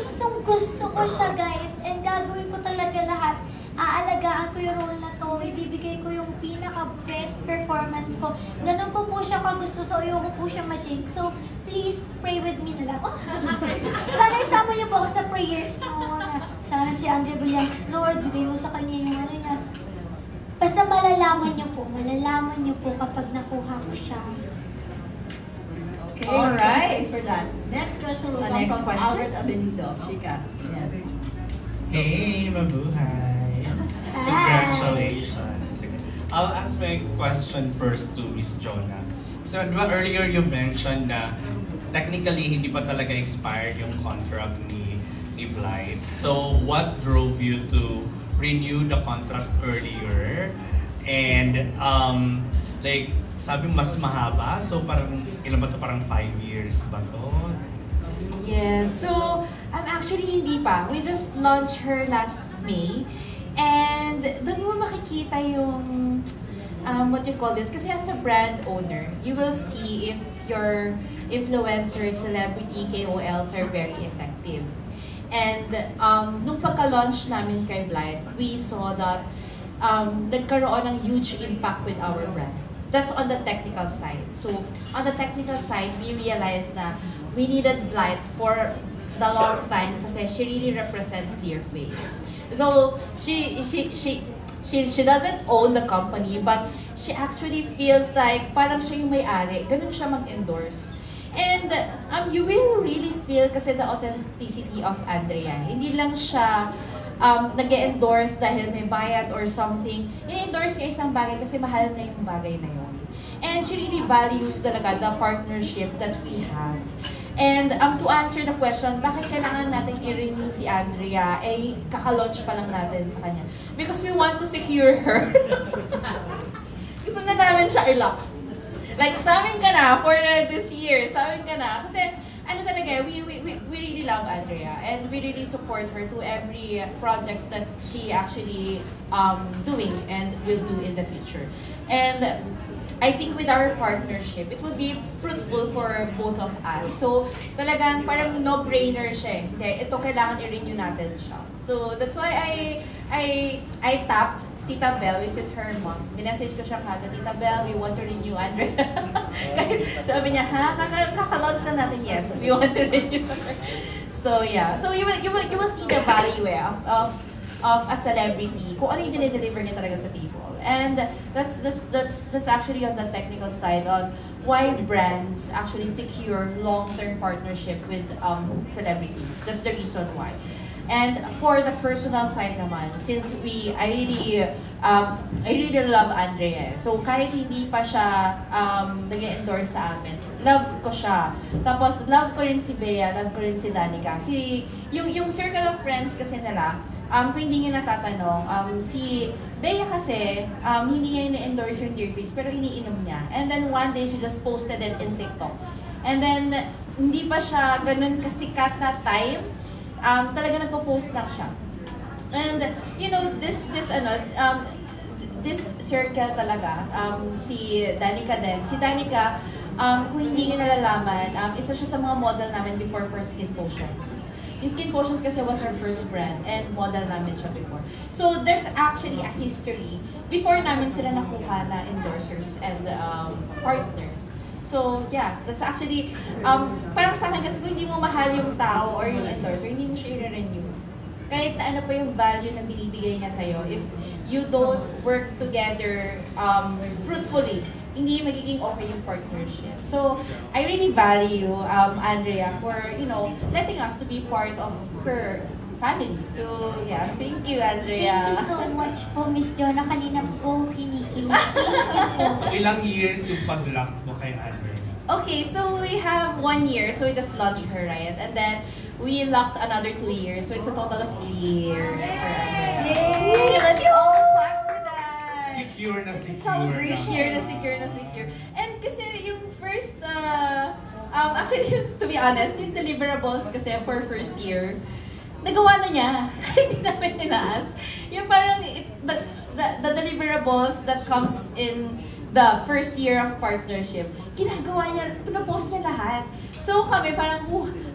gustong-gusto ko siya, guys. And gagawin ko talaga lahat. Aalagaan ko yung role na to. Ibibigay ko yung pinaka-best performance ko. Ganun ko po siya kagusto. So, ayoko po siya ma-jinx. So, please, pray with me na lang. Sana isama niyo po ako sa prayers mo. Sana si Andre Villang's Lord, bigay mo sa kanya yung ano niya. Basta malalaman niyo po kapag nakuha ko siya. Okay, alright. For that. Next question will come from Albert Abenido. Chika. Yes. Hey, mabuhay. Congratulations. I'll ask my question first to Miss Jonah. So, di ba earlier you mentioned na technically hindi pa talaga expired yung contract ni Blythe. So, what drove you to renew the contract earlier? And like, sabi mas mahaba, so parang ilan ba to, parang 5 years ba to? Yes, so actually hindi pa. We just launched her last May. And doon mo makikita yung what you call this, kasi as a brand owner, you will see if your influencers, celebrity, KOLs are very effective. And nung pagka-launch namin kay Blythe, we saw that nagkaroon ng huge impact with our brand. That's on the technical side. So, on the technical side, we realized na we needed Blythe for the long time kasi she really represents Clearface. Though she doesn't own the company, but she actually feels like parang siya yung may-ari. Ganun siya mag-endorse. And you will really feel kasi the authenticity of Andrea. Hindi lang siya nag-endorse dahil may bayad or something. I-endorse niya isang bagay kasi mahal na yung bagay na yun. And she really values talaga the partnership that we have. And to answer the question, bakit kailangan natin i-renew si Andrea? Eh, kaka-launch pa lang natin sa kanya. Because we want to secure her. Gusto na namin siya i-lock. Like, sa amin ka na for this year. Sa amin ka na. Kasi, ano talaga, we really love Andrea. And we really support her to every projects that she actually doing and will do in the future. And I think with our partnership, it would be fruitful for both of us. So, talagang parang no-brainer siya. Hindi, ito kailangan i-renew natin siya. So, that's why I tapped Tita Belle, which is her mom. Minessage ko siya kagad, Tita Belle, we want to renew Andrea. Kahit sabi niya, ha? Kaka-launch na natin, yes, we want to renew her. So, yeah. So, you will see the value of a celebrity, kung ano yung dinideliver niya talaga sa table. And that's actually on the technical side on why brands actually secure long-term partnership with celebrities. That's the reason why. And for the personal side naman, since I really love Andrea. So kahit hindi pa siya nag-endorse sa amin, love ko siya. Tapos love ko rin si Bea, love ko rin si Danica. Yung circle of friends kasi nila, kung hindi niya natatanong, si Bea kasi, hindi niya ina-endorse yung Clearface, pero iniinom niya. And then one day, she just posted it in TikTok. And then, hindi pa siya ganun kasikat na time, talaga nagpo-post lang siya. And, you know, this circle talaga, si Danica din. Si Danica, kung hindi niyo nalalaman, isa siya sa mga model namin before for Skin Potion. Yung Skin Potions kasi was our first brand and model namin siya before. So there's actually a history before namin sila nakuha na endorsers and partners. So yeah, that's actually, parang sa akin kasi kung hindi mo mahal yung tao or yung endorser, hindi mo siya i-renew. Kahit na ano pa yung value na binibigay niya sa'yo, if you don't work together fruitfully, hindi magiging okay yung partnership. So, I really value Andrea for, you know, letting us to be part of her family. So, yeah, thank you, Andrea. Thank you so much po, Miss Jonah. Kanina po kinikilig. Thank you po. So, ilang years yung pag-lock mo kay Andrea? Okay, so we have 1 year, so we just launched her, right? And then, we locked another 2 years, so it's a total of 3 years for Andrea. Yay! Let's all clap for that! Secure na secure. Secure na secure. And kasi yung first, actually, to be honest, yung deliverables kasi for first year, nagawa na niya. Kahit hindi namin tinaas. Yung parang, the deliverables that comes in the first year of partnership, ginagawa niya, pinapost niya lahat. So kami parang,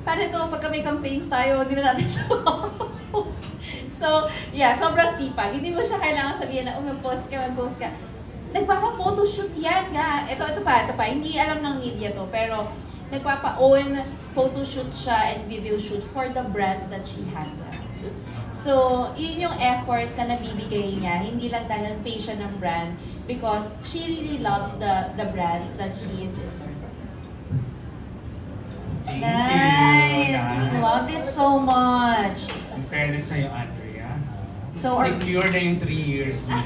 paano ito pagka may campaigns tayo, hindi na natin siya post. So, yeah, sobrang sipag. Hindi mo siya kailangan sabihin na, mag-post ka. Nagpapa-photoshoot yan nga. Ito pa. Hindi alam ng media to, pero nagpapa-own photoshoot siya and video shoot for the brands that she handles. So, yun yung effort na nabibigay niya. Hindi lang dahil face siya ng brand because she really loves the brands that she is endorsing. Nice! We love it so much. In fairness sa'yo, Andrea. So, secure na yung 3 years mo.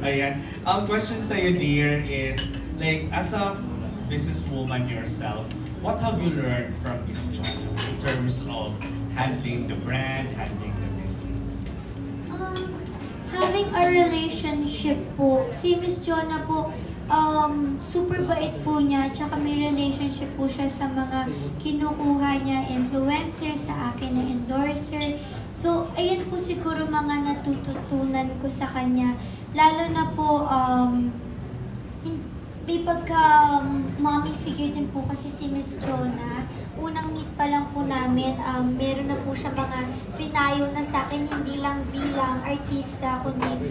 Ayan. Ang question sa'yo, dear, is, like, as a businesswoman yourself, what have you learned from Miss Jonah in terms of handling the brand, handling the business? Having a relationship po. Si Miss Jonah po, super bait po niya, tsaka may relationship po siya sa mga kinukuha niya, influencer, sa akin na endorser. So, ayan po siguro mga natututunan ko sa kanya. Lalo na po, may mommy figure din po kasi si Miss Jonah. Unang meet pa lang po namin, meron na po siya mga pinayo na sa akin, hindi lang bilang artista, kundi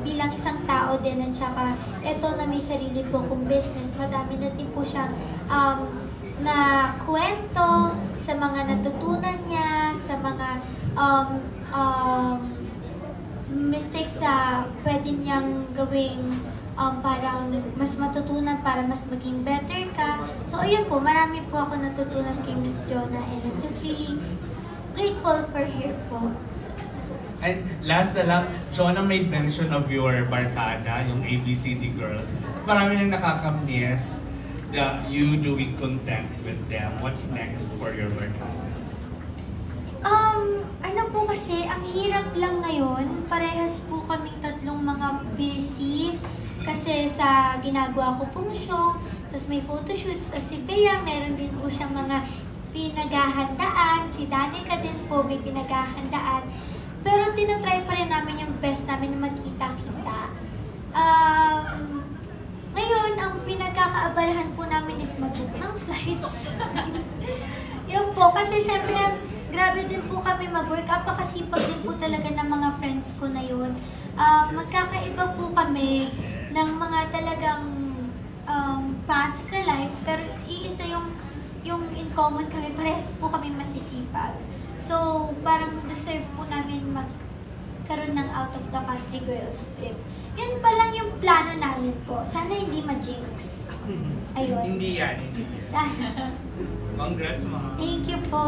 bilang isang tao din. At saka, eto na may sarili po akong business. Madami na din po siya na kwento sa mga natutunan niya, sa mga mistakes sa pwede niyang gawing parang mas matutunan para mas maging better ka. So, ayun po, marami po ako natutunan kay Miss Jonah and I'm just really grateful for her po. And last na lang, Jonah made mention of your barkada, yung ABCD Girls. Marami nang nakakamiss you doing content with them. What's next for your barkada? Ano po kasi, ang hirap lang ngayon. Parehas po kaming tatlong mga busy. Kasi sa ginagawa ko pong show, tapos may photoshoots. Si Bea, meron din po siyang mga pinaghahandaan. Si Danica din po may pinaghahandaan. Pero tinatry pa rin namin yung best namin na magkita-kita. Ngayon, ang pinagkakaabalahan po namin is mag-book ng flights. Yun po, kasi syempre, grabe din po kami mag-work. Apakasipag din po talaga ng mga friends ko na yun. Magkakaiba po kami ng mga talagang paths sa life, pero iisa yung in common kami, parehas po kami masisipag. So, parang deserve po namin magkaroon ng out of the country girls trip. Yun pa lang yung plano namin po. Sana hindi ma-jinx. Ayun. Hindi yan. Sana. Congrats, mga. Thank you po.